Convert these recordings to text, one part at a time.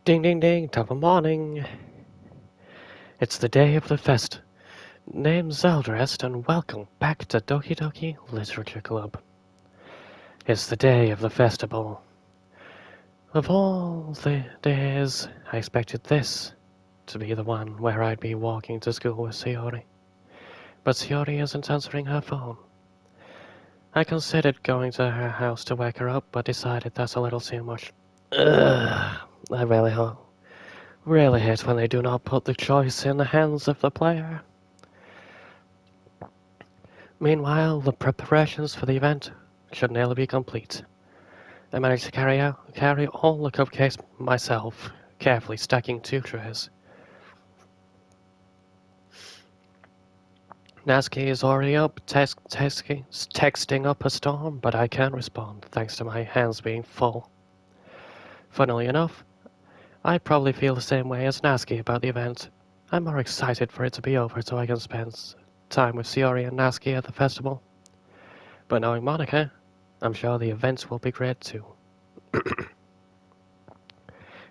Ding ding ding, top of morning. It's the day of the fest. Name's Cxald'dhrest and welcome back to Doki Doki Literature Club. It's the day of the festival. Of all the days, I expected this to be the one where I'd be walking to school with Sayori. But Sayori isn't answering her phone. I considered going to her house to wake her up, but decided that's a little too much. Ugh, I really hate when they do not put the choice in the hands of the player. Meanwhile, the preparations for the event should nearly be complete. I managed to carry all the cupcakes myself, carefully stacking 2 trays. Natsuki is already up, texting up a storm, but I can't respond thanks to my hands being full. Funnily enough, I probably feel the same way as Natsuki about the event. I'm more excited for it to be over so I can spend time with Sayori and Natsuki at the festival. But knowing Monica, I'm sure the events will be great too.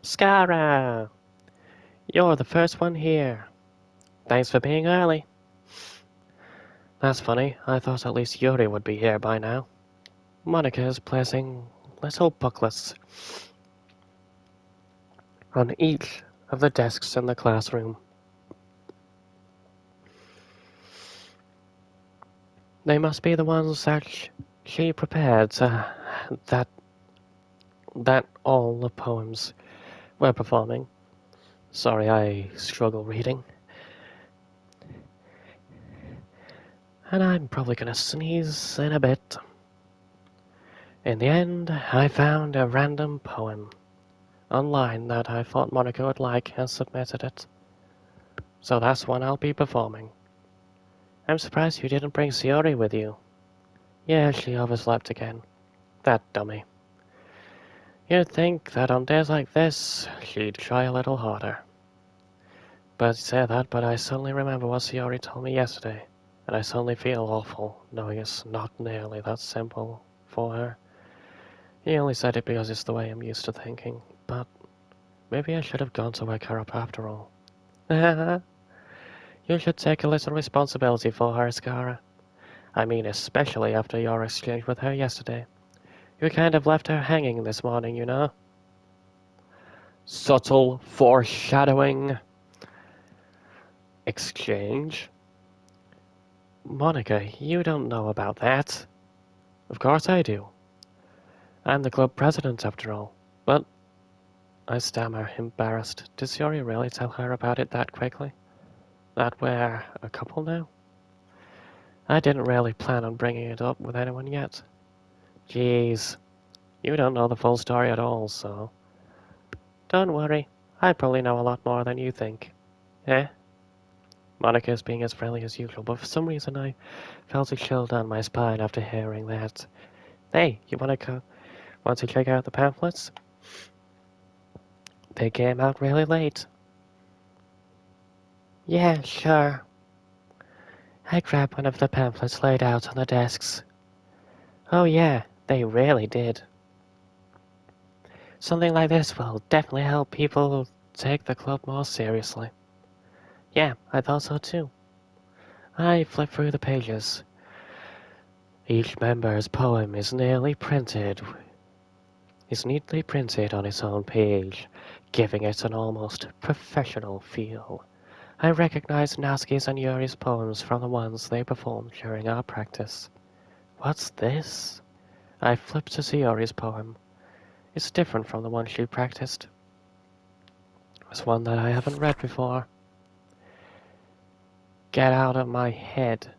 Skara! You're the first one here. Thanks for being early. That's funny. I thought at least Yuri would be here by now. Monica is placing little booklets on each of the desks in the classroom. They must be the ones that she prepared that all the poems we're performing. Sorry, I struggle reading. And I'm probably gonna sneeze in a bit. In the end, I found a random poem online that I thought Monica would like and submitted it. So that's one I'll be performing. I'm surprised you didn't bring Sayori with you. Yeah, she overslept again. That dummy. You'd think that on days like this, she'd try a little harder. But you say that, but I suddenly remember what Sayori told me yesterday, and I suddenly feel awful, knowing it's not nearly that simple for her. He only said it because it's the way I'm used to thinking, but maybe I should have gone to wake her up after all. You should take a little responsibility for her, Skara. I mean, especially after your exchange with her yesterday. You kind of left her hanging this morning, you know? Subtle foreshadowing. Exchange? Monica, you don't know about that. Of course I do. I'm the club president, after all. But, I stammer, embarrassed. Did Sayori really tell her about it that quickly? That we're a couple now? I didn't really plan on bringing it up with anyone yet. Jeez, you don't know the full story at all, so... Don't worry, I probably know a lot more than you think. Eh? Monica is being as friendly as usual, but for some reason I felt a chill down my spine after hearing that. Hey, you want to check out the pamphlets? They came out really late. Yeah, sure. I grabbed one of the pamphlets laid out on the desks. Oh yeah, they really did. Something like this will definitely help people take the club more seriously. Yeah, I thought so too. I flipped through the pages. Each member's poem is neatly printed on its own page, giving it an almost professional feel. I recognized Natsuki's and Yuri's poems from the ones they performed during our practice. What's this? I flipped to Sayori's poem. It's different from the one she practiced. It's one that I haven't read before. Get out of my head.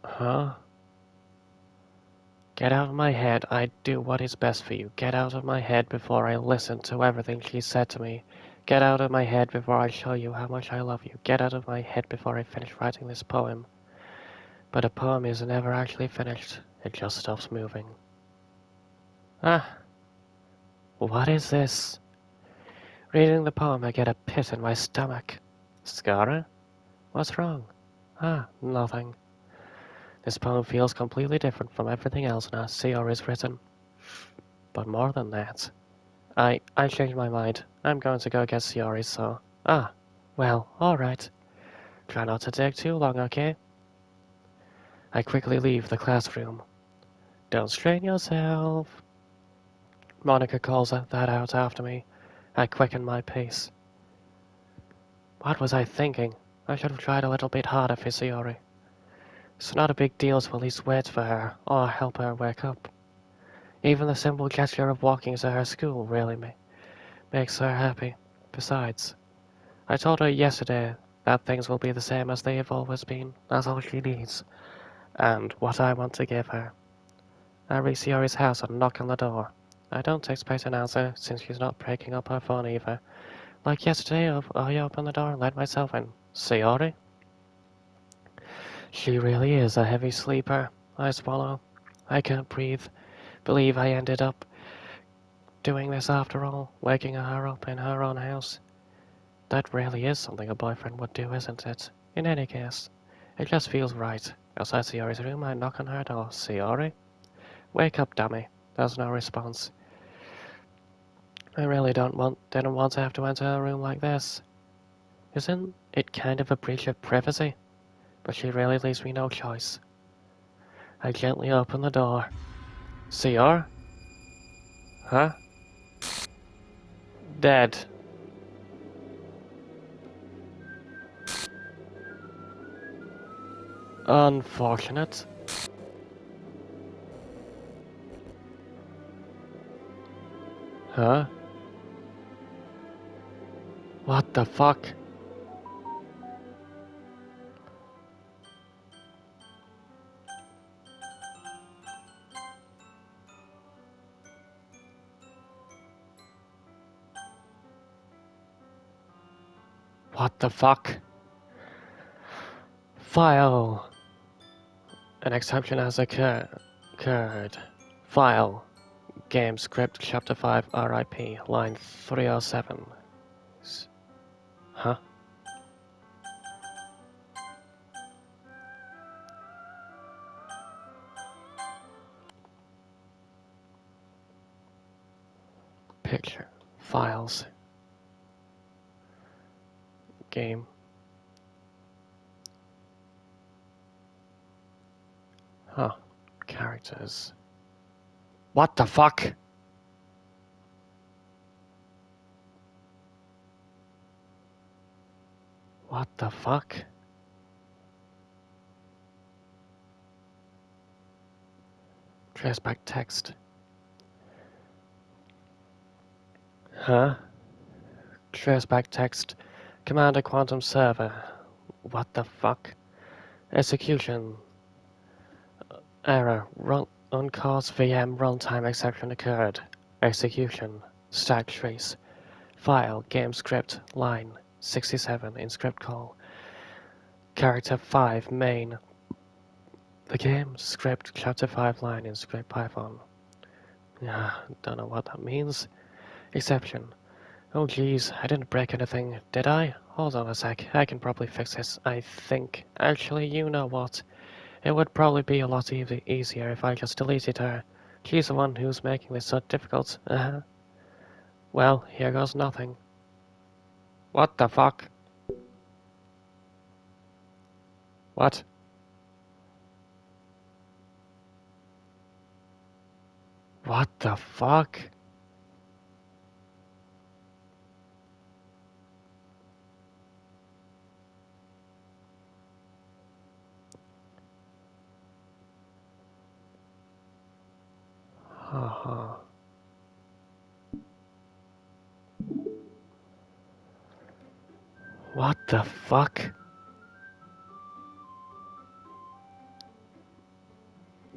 Huh? Get out of my head. I do what is best for you. Get out of my head before I listen to everything she said to me. Get out of my head before I show you how much I love you. Get out of my head before I finish writing this poem. But a poem is never actually finished. It just stops moving. Ah, what is this? Reading the poem, I get a pit in my stomach. Skara? What's wrong? Ah, nothing. This poem feels completely different from everything else in our Cxald'dhrest written. But more than that, I changed my mind. I'm going to go get Cxald'dhrest, so... Ah, well, alright. Try not to take too long, okay? I quickly leave the classroom. Don't strain yourself. Monica calls that out after me. I quicken my pace. What was I thinking? I should have tried a little bit harder for Cxald'dhrest. It's not a big deal to at least wait for her, or help her wake up. Even the simple gesture of walking to her school really makes her happy. Besides, I told her yesterday that things will be the same as they have always been. That's all she needs, and what I want to give her. I reach Cxald'dhrest's house and knock on the door. I don't expect an answer, since she's not breaking up her phone either. Like yesterday, I opened the door and let myself in. Cxald'dhrest? She really is a heavy sleeper. I swallow. I can't breathe. Believe I ended up doing this after all, waking her up in her own house. That really is something a boyfriend would do, isn't it? In any case, it just feels right. Outside Cxald'dhrest's room, I knock on her door. Cxald'dhrest? Wake up, dummy. There's no response. I really didn't want to have to enter a room like this. Isn't it kind of a breach of privacy? But she really leaves me no choice. I gently open the door. Cxald'dhrest? Huh? Dead. Unfortunate. Huh? What the fuck? What the fuck? File. An exception has occurred. File. Game script chapter 5 RIP line 307. Huh? Picture. Files. Game. Huh. Characters. What the fuck? What the fuck? Traceback text. Huh? Traceback text. Commander Quantum Server. What the fuck? Execution. Error. Uncause VM runtime exception occurred. Execution. Stack trace. File. Game script. Line 67 in script call. Character 5 main. The game script chapter 5 line in script Python. Don't know what that means. Exception. Oh geez, I didn't break anything, did I? Hold on a sec, I can probably fix this, I think. Actually, you know what? It would probably be a lot easier if I just deleted her. She's the one who's making this so difficult. Well, here goes nothing. What the fuck? What? What the fuck? Uh-huh. What the fuck?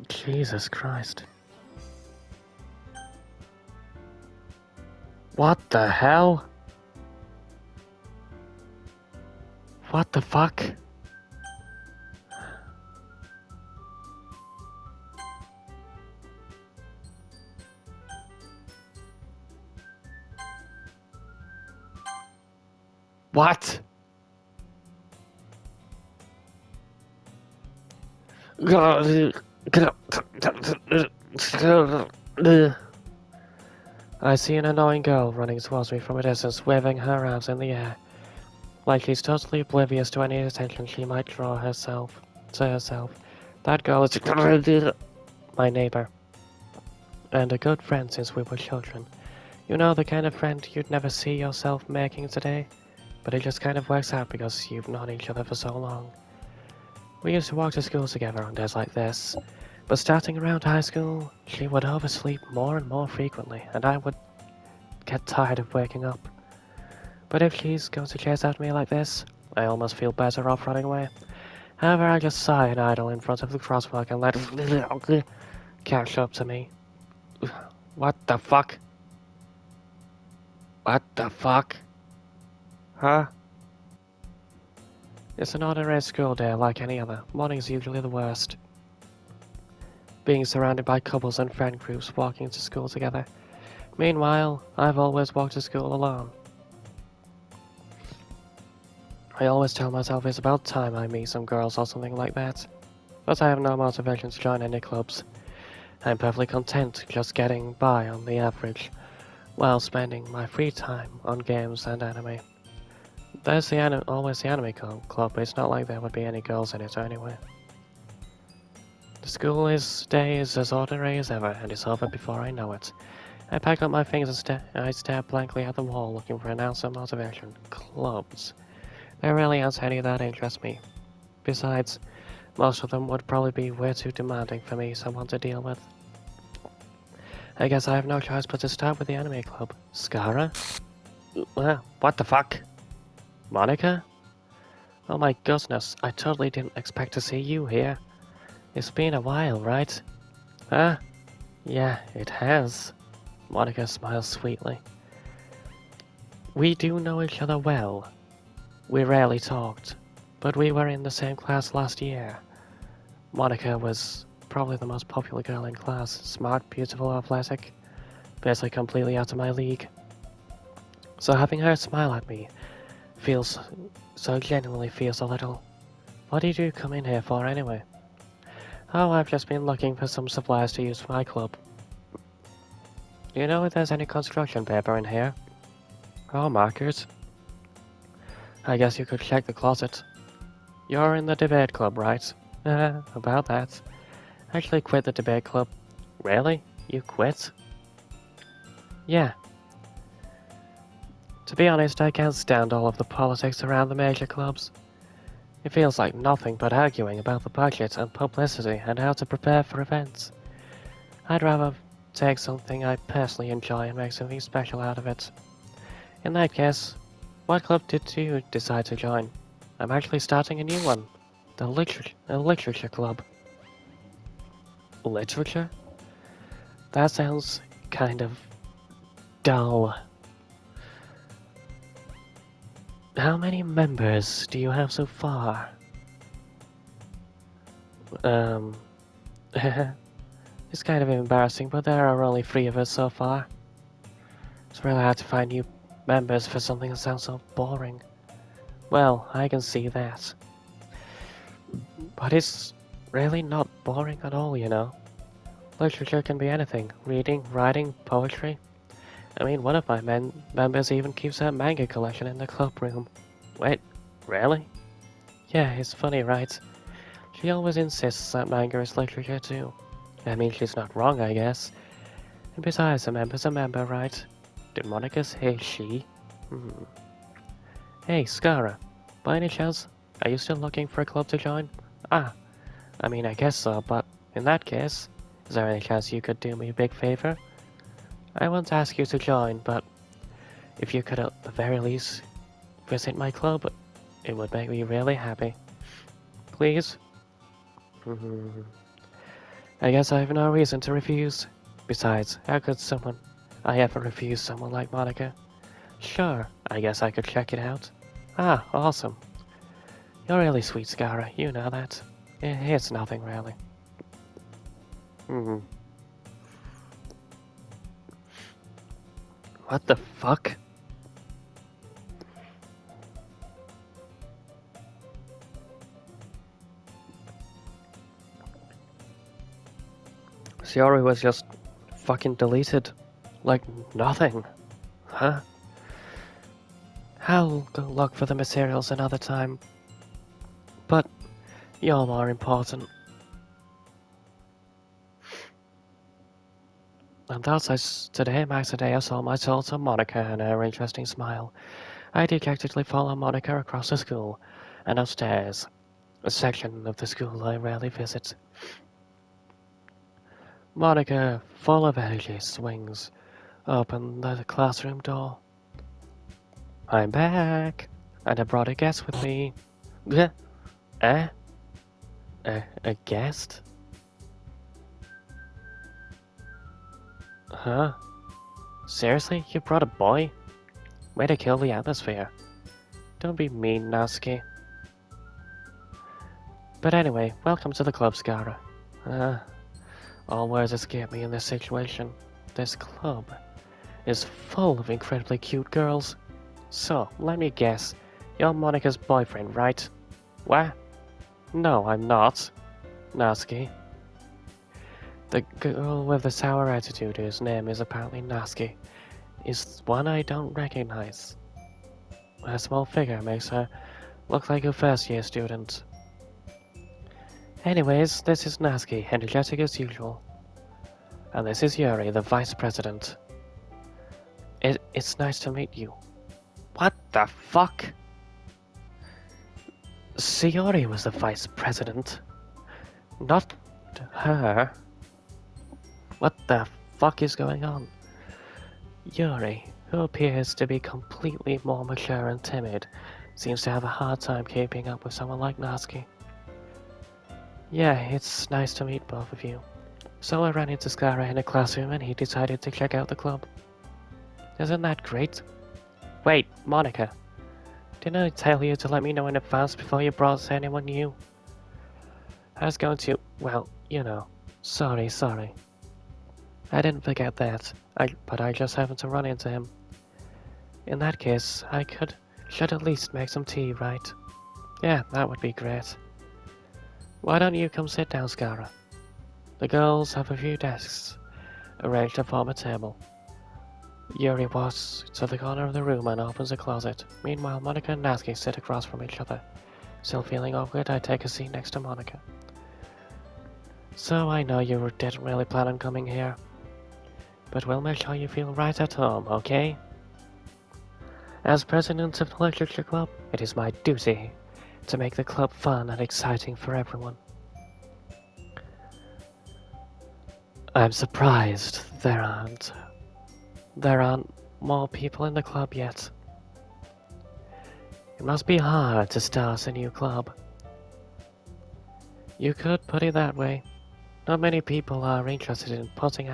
Jesus Christ. What the hell? What the fuck? What? I see an annoying girl running towards me from a distance, waving her arms in the air, like she's totally oblivious to any attention she might draw to herself. That girl is my neighbor, and a good friend since we were children. You know, the kind of friend you'd never see yourself making today, but it just kind of works out because you've known each other for so long. We used to walk to school together on days like this, but starting around high school, she would oversleep more and more frequently, and I would get tired of waking up. But if she's going to chase after me like this, I almost feel better off running away. However, I just sigh and idle in front of the crosswalk and let catch up to me. What the fuck? What the fuck? Huh? It's an ordinary school day like any other. Morning's usually the worst. Being surrounded by couples and friend groups walking to school together. Meanwhile, I've always walked to school alone. I always tell myself it's about time I meet some girls or something like that. But I have no motivation to join any clubs. I'm perfectly content just getting by on the average, while spending my free time on games and anime. There's always the anime club, but it's not like there would be any girls in it anyway. The day is as ordinary as ever, and it's over before I know it. I pack up my things and I stare blankly at the wall, looking for an ounce of motivation. Clubs. There really aren't any that interest me. Besides, most of them would probably be way too demanding for me, someone to deal with. I guess I have no choice but to start with the anime club. Skara? What the fuck? Monica? Oh my goodness, I totally didn't expect to see you here. It's been a while, right? Huh? Yeah, it has. Monica smiles sweetly. We do know each other well. We rarely talked, but we were in the same class last year. Monica was probably the most popular girl in class. Smart, beautiful, athletic. Basically completely out of my league. So having her smile at me genuinely feels a little. What did you come in here for anyway? Oh, I've just been looking for some supplies to use for my club. Do you know if there's any construction paper in here? Oh, markers. I guess you could check the closet. You're in the debate club, right? About that. I actually quit the debate club. Really? You quit? Yeah. To be honest, I can't stand all of the politics around the major clubs. It feels like nothing but arguing about the budget and publicity and how to prepare for events. I'd rather take something I personally enjoy and make something special out of it. In that case, what club did you decide to join? I'm actually starting a new one. The literature club. Literature? That sounds kind of dull. How many members do you have so far? It's kind of embarrassing, but there are only 3 of us so far. It's really hard to find new members for something that sounds so boring. Well, I can see that. But it's really not boring at all, you know. Literature can be anything. Reading, writing, poetry. I mean, one of my members even keeps a manga collection in the club room. Wait, really? Yeah, it's funny, right? She always insists that manga is literature too. I mean, she's not wrong, I guess. And besides, a member's a member, right? Did Monica say she? Hey, Skara. By any chance, are you still looking for a club to join? I mean, I guess so, but in that case, is there any chance you could do me a big favor? I won't ask you to join, but if you could at the very least visit my club, it would make me really happy. Please? I guess I have no reason to refuse. Besides, how could I ever refuse someone like Monica? Sure, I guess I could check it out. Awesome. You're really sweet, Skara, you know that. It's nothing, really. What the fuck? Yuri was just fucking deleted. Like nothing. Huh? I'll go look for the materials another time. But you're more important. And thus today marks the day I saw my daughter Monica and her interesting smile. I dejectedly follow Monica across the school and upstairs, a section of the school I rarely visit. Monica, full of energy, swings open the classroom door. I'm back, and I brought a guest with me. Bleh. Eh? A guest? Huh? Seriously? You brought a boy? Way to kill the atmosphere. Don't be mean, Natsuki. But anyway, welcome to the club, Scara. All words escape me in this situation. This club is full of incredibly cute girls. So, let me guess. You're Monica's boyfriend, right? What? No, I'm not. Natsuki. The girl with the sour attitude, whose name is apparently Natsuki, is one I don't recognize. Her small figure makes her look like a first-year student. Anyways, this is Natsuki, energetic as usual. And this is Yuri, the vice president. It's nice to meet you. What the fuck? Sayori was the vice president. Not her. What the fuck is going on? Yuri, who appears to be completely more mature and timid, seems to have a hard time keeping up with someone like Natsuki. Yeah, it's nice to meet both of you. So I ran into Scara in a classroom and he decided to check out the club. Isn't that great? Wait, Monica. Didn't I tell you to let me know in advance before you brought anyone new? I was going to, well, you know. Sorry. I didn't forget that, but I just happened to run into him. In that case, should at least make some tea, right? Yeah, that would be great. Why don't you come sit down, Scara? The girls have a few desks arranged to form a table. Yuri walks to the corner of the room and opens a closet. Meanwhile, Monica and Natsuki sit across from each other. Still feeling awkward, I take a seat next to Monica. So I know you didn't really plan on coming here, but we'll make sure you feel right at home, okay? As president of the Literature Club, it is my duty to make the club fun and exciting for everyone. I'm surprised there aren't more people in the club yet. It must be hard to start a new club. You could put it that way. Not many people are interested in putting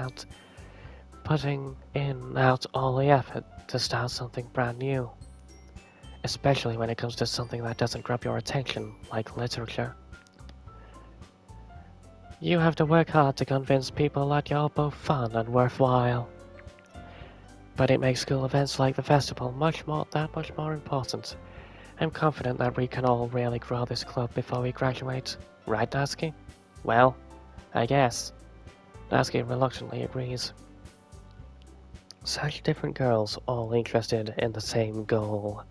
in all the effort to start something brand new. Especially when it comes to something that doesn't grab your attention, like literature. You have to work hard to convince people that you're both fun and worthwhile. But it makes school events like the festival that much more important. I'm confident that we can all really grow this club before we graduate. Right, Natsuki? Well, I guess. Natsuki reluctantly agrees. Such different girls, all interested in the same goal.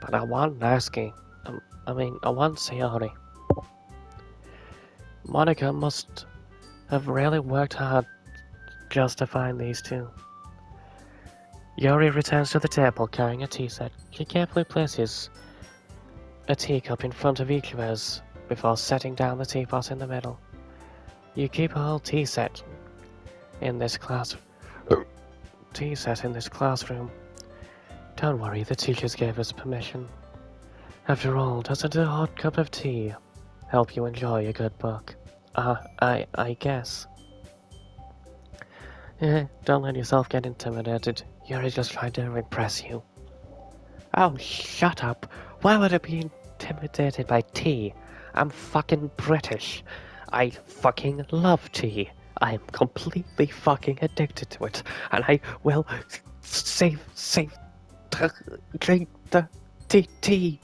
But I want Natsuki. I want Sayori. Monica must have really worked hard just to find these two. Yuri returns to the table carrying a tea set. She carefully places a teacup in front of each of us before setting down the teapot in the middle. You keep a whole tea set in this classroom. Don't worry, the teachers gave us permission. After all, doesn't a hot cup of tea help you enjoy a good book? I guess. Don't let yourself get intimidated. You're just trying to impress you. Oh, shut up. Why would I be intimidated by tea? I'm fucking British. I fucking love tea. I am completely fucking addicted to it. And I will drink the tea.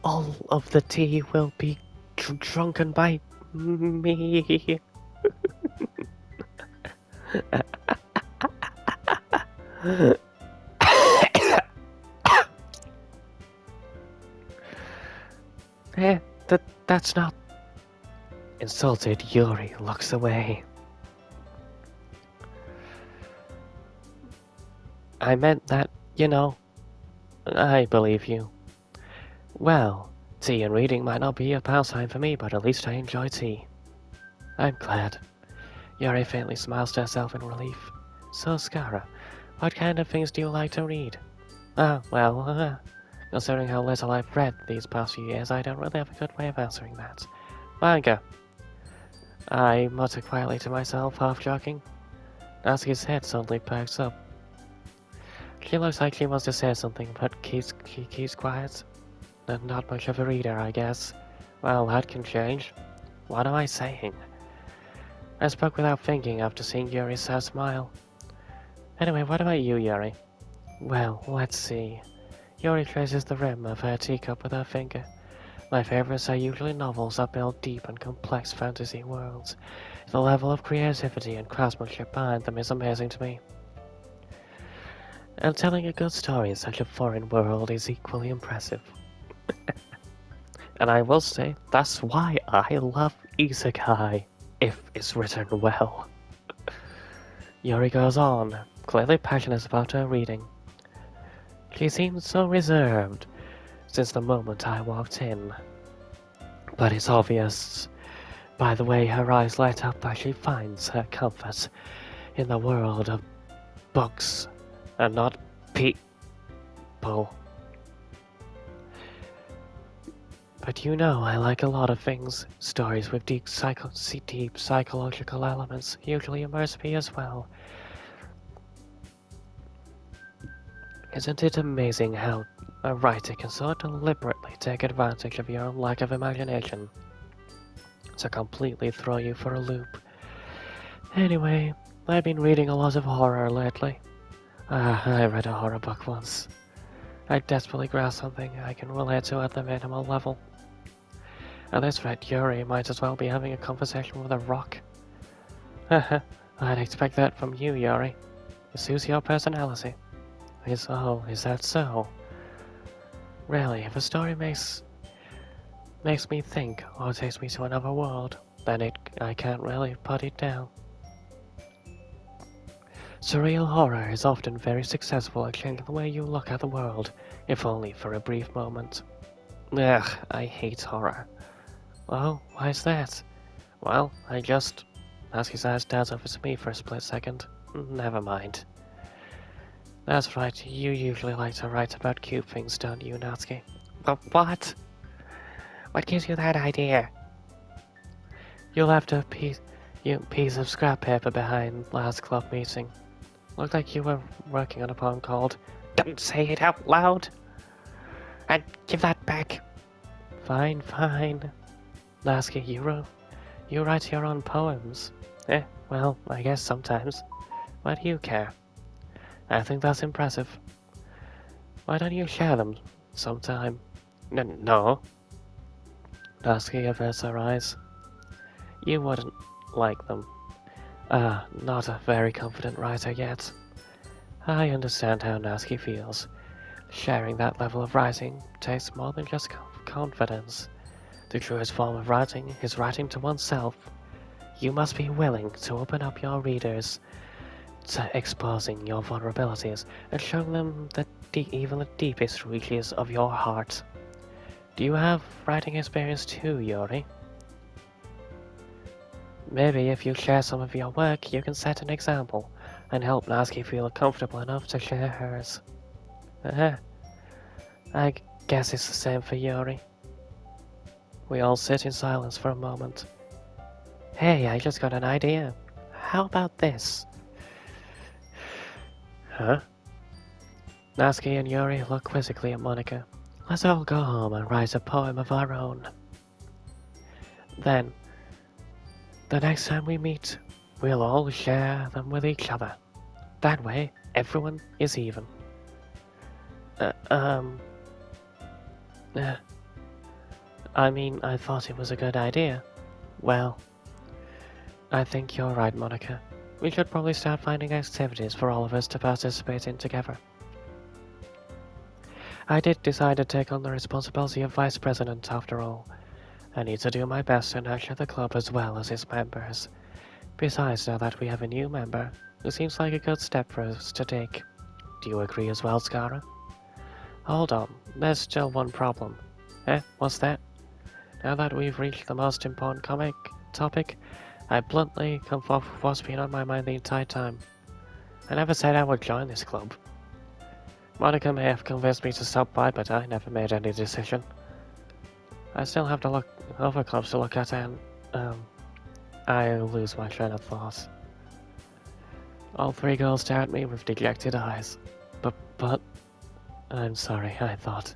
All of the tea will be drunken by me. Eh, that's not... Insulted, Yuri looks away. I meant that, you know, I believe you. Well, tea and reading might not be a pastime for me, but at least I enjoy tea. I'm glad. Yuri faintly smiles to herself in relief. So, Skara, what kind of things do you like to read? Considering how little I've read these past few years, I don't really have a good way of answering that. Manga. I mutter quietly to myself, half joking. Natsuki's head suddenly perks up. She looks like she wants to say something, but she keeps quiet. Not much of a reader, I guess. Well, that can change. What am I saying? I spoke without thinking after seeing Yuri's sad smile. Anyway, what about you, Yuri? Well, let's see. Yuri traces the rim of her teacup with her finger. My favorites are usually novels that build deep and complex fantasy worlds. The level of creativity and craftsmanship behind them is amazing to me. And telling a good story in such a foreign world is equally impressive. And I will say, that's why I love Isekai, if it's written well. Yuri goes on, clearly passionate about her reading. She seemed so reserved since the moment I walked in. But it's obvious by the way her eyes light up that she finds her comfort in the world of books and not people. But you know I like a lot of things. Stories with deep psychological elements usually immerse me as well. Isn't it amazing how a writer can so deliberately take advantage of your own lack of imagination to completely throw you for a loop? Anyway, I've been reading a lot of horror lately. I read a horror book once. I desperately grasped something I can relate to at the minimal level. At this rate, Yuri might as well be having a conversation with a rock. Haha, I'd expect that from you, Yuri. It suits your personality. Is that so? Really, if a story makes me think or takes me to another world, then I can't really put it down. Surreal horror is often very successful at changing the way you look at the world, if only for a brief moment. Ugh, I hate horror. Oh, why is that? Well, Natsuki's eyes danced over to me for a split second. Never mind. That's right, you usually like to write about cute things, don't you, Natsuki? But what? What gives you that idea? You left a piece of scrap paper behind last club meeting. Looked like you were working on a poem called Don't Say It Out Loud! And give that back! Fine. Natsuki, you write your own poems. Well, I guess sometimes. Why do you care? I think that's impressive. Why don't you share them sometime? No. Natsuki averts her eyes. You wouldn't like them. Not a very confident writer yet. I understand how Natsuki feels. Sharing that level of writing takes more than just confidence. The truest form of writing is writing to oneself. You must be willing to open up your readers to exposing your vulnerabilities and showing them even the deepest reaches of your heart. Do you have writing experience too, Yuri? Maybe if you share some of your work, you can set an example and help Natsuki feel comfortable enough to share hers. I guess it's the same for Yuri. We all sit in silence for a moment. Hey, I just got an idea. How about this? Huh? Natsuki and Yuri look quizzically at Monika. Let's all go home and write a poem of our own. Then, the next time we meet, we'll all share them with each other. That way, everyone is even. I mean, I thought it was a good idea. Well, I think you're right, Monica. We should probably start finding activities for all of us to participate in together. I did decide to take on the responsibility of vice president after all. I need to do my best to nurture the club as well as its members. Besides, now that we have a new member, it seems like a good step for us to take. Do you agree as well, Scara? Hold on, there's still one problem. What's that? Now that we've reached the most important comic topic, I bluntly come forth with what's been on my mind the entire time. I never said I would join this club. Monica may have convinced me to stop by, but I never made any decision. I still have to look other clubs to look at and, I lose my train of thought. All three girls stare at me with dejected eyes. But, I'm sorry, I thought.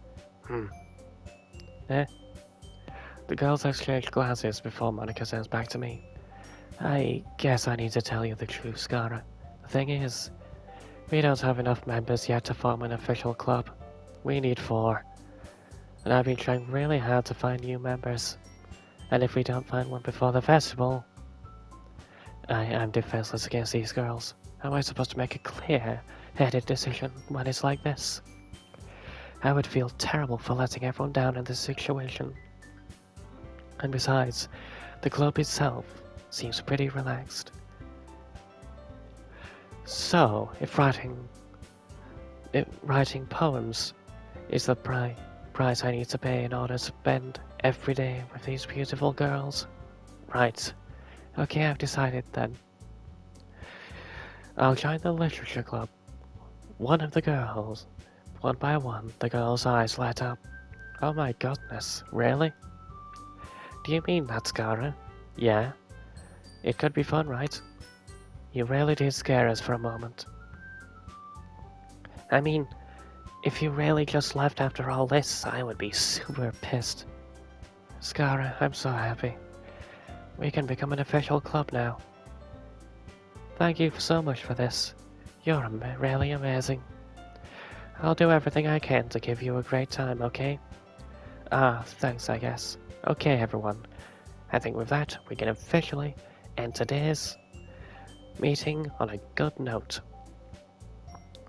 The girls exchange glances before Monica turns back to me. I guess I need to tell you the truth, Scara. The thing is, we don't have enough members yet to form an official club. We need 4. And I've been trying really hard to find new members. And if we don't find one before the festival, I'm defenseless against these girls. How am I supposed to make a clear-headed decision when it's like this? I would feel terrible for letting everyone down in this situation. And besides, the club itself seems pretty relaxed. So, if writing poems is the price I need to pay in order to spend every day with these beautiful girls, right? Okay, I've decided then. I'll join the literature club. One by one, the girl's eyes light up. Oh my goodness, really? Do you mean that, Scara? Yeah. It could be fun, right? You really did scare us for a moment. I mean, if you really just left after all this, I would be super pissed. Scara, I'm so happy. We can become an official club now. Thank you so much for this. You're really amazing. I'll do everything I can to give you a great time, okay? Thanks, I guess. Okay, everyone. I think with that, we can officially end today's meeting on a good note.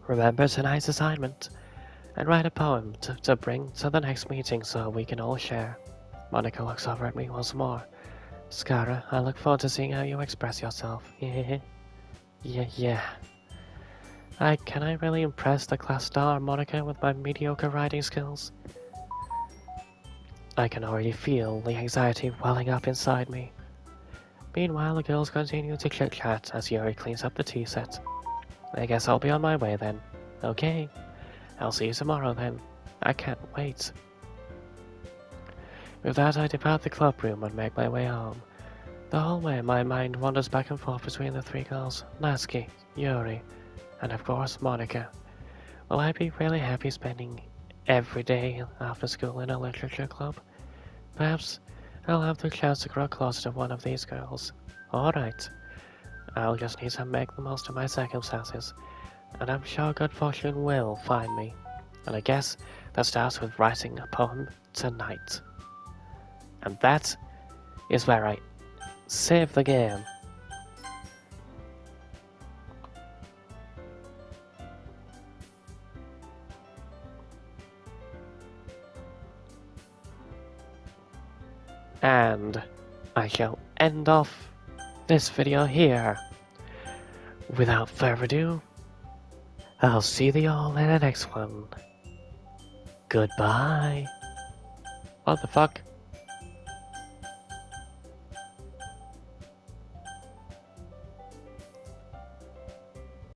Remember tonight's assignment and write a poem to bring to the next meeting so we can all share. Monica looks over at me once more. Scara, I look forward to seeing how you express yourself. Yeah. Can I really impress the class star Monica with my mediocre writing skills? I can already feel the anxiety welling up inside me. Meanwhile, the girls continue to chit-chat as Yuri cleans up the tea set. I guess I'll be on my way then. Okay, I'll see you tomorrow then. I can't wait. With that, I depart the club room and make my way home. The whole way, my mind wanders back and forth between the 3 girls, Natsuki, Yuri, and of course Monica. Will I be really happy spending every day after school in a literature club? Perhaps I'll have the chance to grow closer to one of these girls. Alright, I'll just need to make the most of my circumstances, and I'm sure good fortune will find me. And I guess that starts with writing a poem tonight. And that is where I save the game. And I shall end off this video here. Without further ado, I'll see you all in the next one. Goodbye. What the fuck?